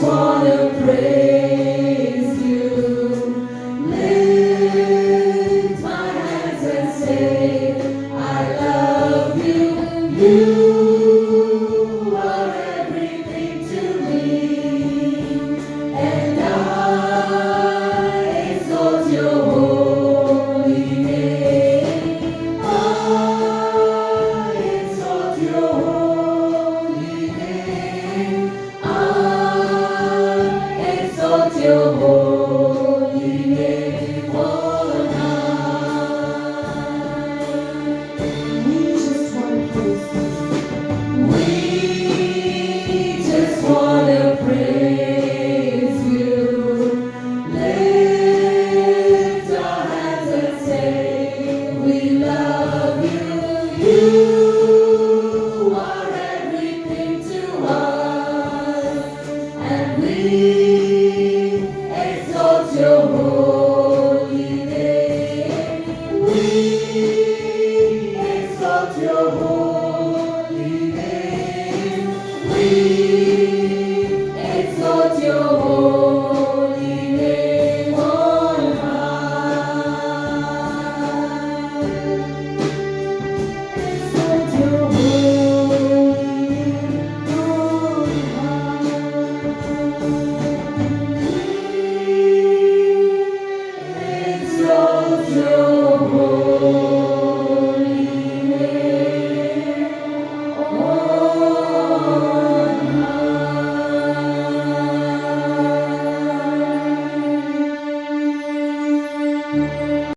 wanna praise you. Lift my hands and say, I love you. You are everything to me, and I exalt your holy name. I exalt your holy name. I exalt your